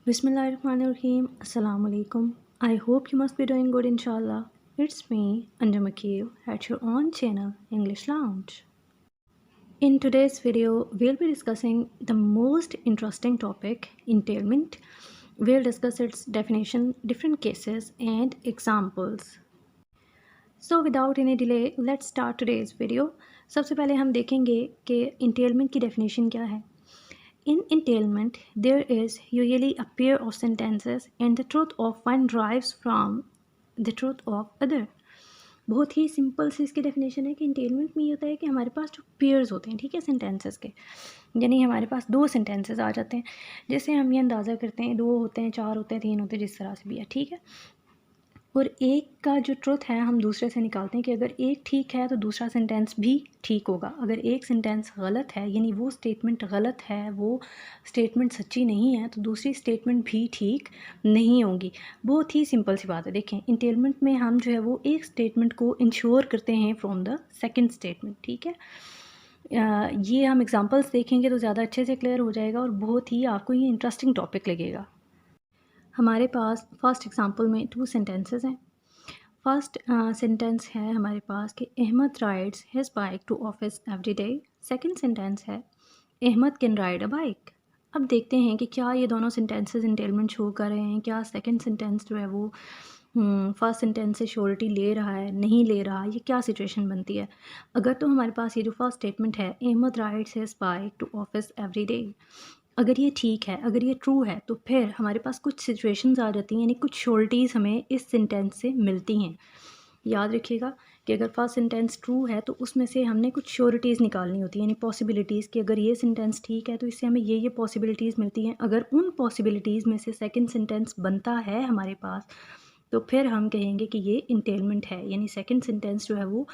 Bismillahirrahmanirrahim. Assalamu alaikum. I hope you must be doing good inshallah. It's me, Anjum Akil, at your own channel, English Lounge. In today's video, we'll be discussing the most interesting topic, entailment. We'll discuss its definition, different cases, and examples. So without any delay, let's start today's video. सबसे पहले हम देखेंगे कि entailment की definition क्या है. In entailment, there is usually a pair of sentences and the truth of one derives from the truth of other. बहुत ही simple सी इसकी डेफिनेशन है कि इंटेलमेंट में ये होता है कि हमारे पास जो पेयर्स होते हैं, ठीक है, सेंटेंसेस के, यानी हमारे पास दो सेंटेंसेस आ जाते हैं. जैसे हम ये अंदाज़ा करते हैं, दो होते हैं, चार होते हैं, तीन होते हैं, जिस तरह से भी है, ठीक है. और एक का जो ट्रुथ है हम दूसरे से निकालते हैं कि अगर एक ठीक है तो दूसरा सेंटेंस भी ठीक होगा. अगर एक सेंटेंस गलत है, यानी वो स्टेटमेंट गलत है, वो स्टेटमेंट सच्ची नहीं है, तो दूसरी स्टेटमेंट भी ठीक नहीं होगी. बहुत ही सिंपल सी बात है. देखें, इंटेलमेंट में हम जो है वो एक स्टेटमेंट को इंश्योर करते हैं फ्रॉम द सेकेंड स्टेटमेंट, ठीक है. ये हम एग्जाम्पल्स देखेंगे तो ज़्यादा अच्छे से क्लियर हो जाएगा और बहुत ही आपको ये इंटरेस्टिंग टॉपिक लगेगा. हमारे पास फर्स्ट एग्जांपल में टू सेंटेंसेस हैं. फर्स्ट सेंटेंस है हमारे पास कि Ahmed rides his bike to office every day. Second sentence है Ahmed can ride a bike. अब देखते हैं कि क्या ये दोनों सेंटेंसेस इंटेलमेंट शो कर रहे हैं, क्या सेकेंड सेंटेंस जो है वो फर्स्ट सेंटेंस से श्योरिटी ले रहा है, नहीं ले रहा, ये क्या सिचुएशन बनती है. अगर तो हमारे पास ये जो फर्स्ट स्टेटमेंट है Ahmad rides his bike to office every day, अगर ये ठीक है, अगर ये ट्रू है, तो फिर हमारे पास कुछ सिचुएशंस आ जाती हैं, यानी कुछ श्योरिटीज़ हमें इस सेंटेंस से मिलती हैं. याद रखिएगा कि अगर फर्स्ट सेंटेंस ट्रू है तो उसमें से हमने कुछ श्योरिटीज़ निकालनी होती हैं, यानी पॉसिबिलिटीज़ कि अगर ये सेंटेंस ठीक है तो इससे हमें ये पॉसिबिलिटीज़ मिलती हैं. अगर उन पॉसिबिलिटीज़ में से सेकेंड सेंटेंस बनता है हमारे पास, तो फिर हम कहेंगे कि ये इंटेलमेंट है, यानी सेकेंड सेंटेंस जो है वो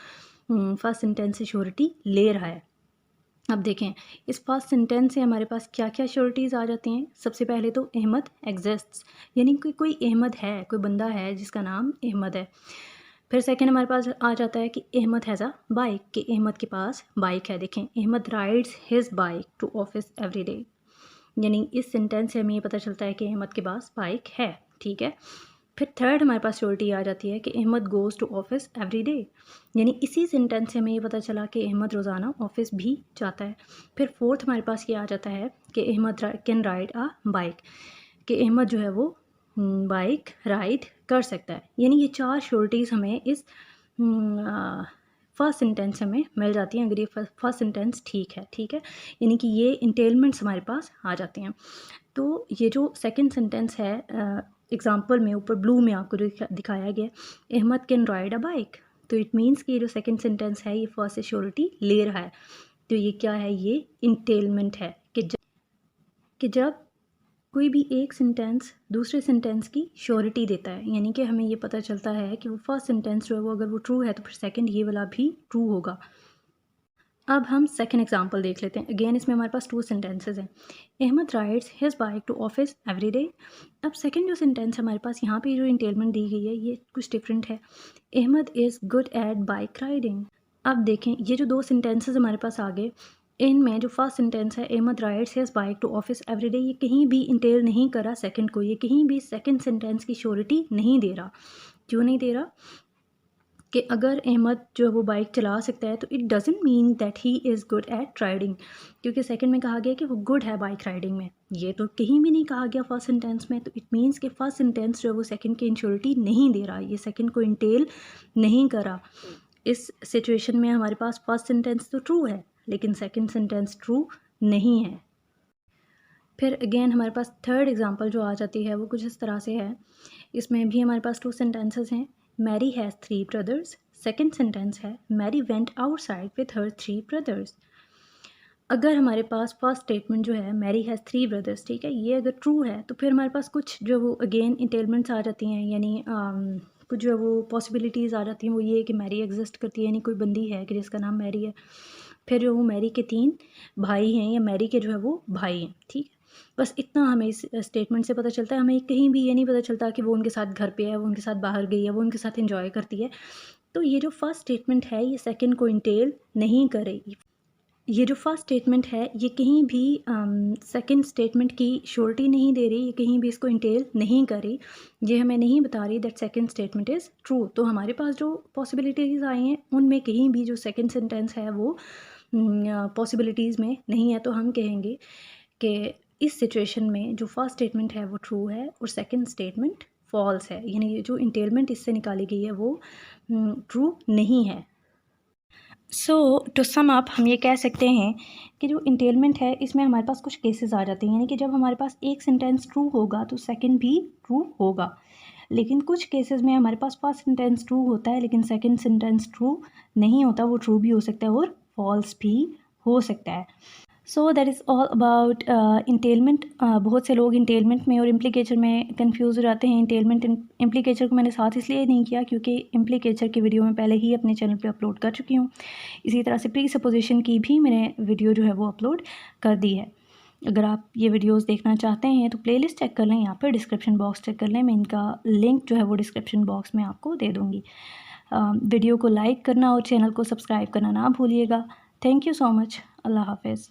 फर्स्ट सेंटेंस से श्योरिटी ले रहा है. अब देखें, इस फर्स्ट सेंटेंस से हमारे पास क्या क्या श्योरिटीज़ आ जाती हैं. सबसे पहले तो अहमद एग्जिस्ट्स, यानी कि कोई अहमद है, कोई बंदा है जिसका नाम अहमद है. फिर सेकंड हमारे पास आ जाता है कि अहमद हैज़ अ बाइक, कि अहमद के पास बाइक है. देखें, Ahmad rides his bike to office every day, यानी इस सेंटेंस से हमें ये पता चलता है कि अहमद के पास बाइक है, ठीक है. फिर थर्ड हमारे पास श्योरिटी आ जाती है कि Ahmad goes to office every day, यानी इसी सेंटेंस से हमें ये पता चला कि अहमद रोज़ाना ऑफिस भी जाता है. फिर फोर्थ हमारे पास ये आ जाता है कि Ahmad can ride a bike, कि अहमद जो है वो बाइक राइड कर सकता है. यानी ये चार श्योरिटीज़ हमें इस फर्स्ट सेंटेंस हमें मिल जाती हैं अगर ये फर्स्ट सेंटेंस ठीक है, ठीक है. यानी कि ये इंटेलमेंट्स हमारे पास आ जाते हैं. तो ये जो सेकंड सेंटेंस है एग्जांपल में ऊपर ब्लू में आपको दिखाया गया, Ahmad can ride a bike, तो इट मीन्स कि ये जो सेकंड सेंटेंस है ये फर्स्ट से श्योरिटी ले रहा है. तो ये क्या है, ये इंटेलमेंट है कि जब कोई भी एक सेंटेंस दूसरे सेंटेंस की श्योरिटी देता है, यानी कि हमें ये पता चलता है कि वो फर्स्ट सेंटेंस जो है वो अगर वो ट्रू है तो फिर सेकंड ये वाला भी ट्रू होगा. अब हम सेकंड एग्जांपल देख लेते हैं. अगेन इसमें हमारे पास टू सेंटेंसेस हैं. Ahmad rides his bike to office every day. अब सेकंड जो सेंटेंस हमारे पास यहाँ पे जो इंटेलमेंट दी गई है ये कुछ डिफरेंट है. Ahmad is good at bike riding. अब देखें, ये जो दो सेंटेंसेस हमारे पास आ गए, इनमें जो फर्स्ट सेंटेंस है Ahmad rides his bike to office every day, ये कहीं भी इंटेल नहीं कर रहा सेकंड को, ये कहीं भी सेकंड सेंटेंस की श्योरिटी नहीं दे रहा. क्यों नहीं दे रहा? कि अगर अहमद जो है वो बाइक चला सकता है तो it doesn't mean that he is good eight riding, क्योंकि सेकंड में कहा गया कि वो गुड है बाइक राइडिंग में, ये तो कहीं भी नहीं कहा गया फर्स्ट सेंटेंस में. तो इट मीन्स कि फर्स्ट सेंटेंस जो है वो सेकंड की इंश्योरिटी नहीं दे रहा, ये सेकंड को इंटेल नहीं करा. इस सिचुएशन में हमारे पास फर्स्ट सेंटेंस तो ट्रू है लेकिन सेकंड सेंटेंस ट्रू नहीं है. फिर अगेन हमारे पास थर्ड एग्जांपल जो आ जाती है वो कुछ इस तरह से है. इसमें भी हमारे पास टू सेंटेंसेस हैं. Mary has 3 brothers. Second sentence है Mary went outside with her 3 brothers. अगर हमारे पास फर्स्ट स्टेटमेंट जो है मैरी हैज़ 3 ब्रदर्स, ठीक है, ये अगर ट्रू है तो फिर हमारे पास कुछ जो वो अगेन इंटेलमेंट्स आ जाती हैं, यानी कुछ जो वो पॉसिबिलिटीज़ आ जाती हैं. वो ये कि मैरी एग्जिस्ट करती है, यानी कोई बंदी है कि जिसका नाम मैरी है. फिर जो वो मैरी के 3 भाई हैं या मैरी के जो है वो भाई हैं, ठीक है. बस इतना हमें इस स्टेटमेंट से पता चलता है. हमें कहीं भी ये नहीं पता चलता कि वो उनके साथ घर पे है, वो उनके साथ बाहर गई है, वो उनके साथ एंजॉय करती है. तो ये जो फर्स्ट स्टेटमेंट है ये सेकंड को इंटेल नहीं करेगी. ये जो फर्स्ट स्टेटमेंट है ये कहीं भी सेकंड स्टेटमेंट की श्योरिटी नहीं दे रही, ये कहीं भी इसको इंटेल नहीं कर रही, ये हमें नहीं बता रही that second statement is true. तो हमारे पास जो पॉसिबिलिटीज़ आई हैं उनमें कहीं भी जो सेकंड सेंटेंस है वो पॉसिबिलिटीज़ में नहीं है। तो हम कहेंगे कि इस सिचुएशन में जो फर्स्ट स्टेटमेंट है वो ट्रू है और सेकंड स्टेटमेंट फॉल्स है, यानी ये जो इंटेलमेंट इससे निकाली गई है वो ट्रू नहीं है। सो टू सम अप हम ये कह सकते हैं कि जो इंटेलमेंट है इसमें हमारे पास कुछ केसेस आ जाते हैं, यानी कि जब हमारे पास एक सेंटेंस ट्रू होगा तो सेकंड भी ट्रू होगा, लेकिन कुछ केसेस में हमारे पास फर्स्ट सेंटेंस ट्रू होता है लेकिन सेकंड सेंटेंस ट्रू नहीं होता, वो ट्रू भी हो सकता है और फॉल्स भी हो सकता है। So that is all about entailment. बहुत से लोग इंटेलमेंट में और इम्प्लीकेचर में कंफ्यूज हो जाते हैं। इंटेलमेंट इम्प्लीकेचर को मैंने साथ इसलिए नहीं किया क्योंकि इम्प्लीकेचर की वीडियो मैं पहले ही अपने चैनल पे अपलोड कर चुकी हूँ। इसी तरह से प्री सपोजिशन की भी मैंने वीडियो जो है वो अपलोड कर दी है। अगर आप ये वीडियोस देखना चाहते हैं तो प्लेलिस्ट चेक कर लें, यहाँ पर डिस्क्रिप्शन बॉक्स चेक कर लें, मैं इनका लिंक जो है वो डिस्क्रिप्शन बॉक्स में आपको दे दूँगी। वीडियो को लाइक करना और चैनल को सब्सक्राइब करना ना भूलिएगा। Thank you so much. अल्लाह हाफिज़।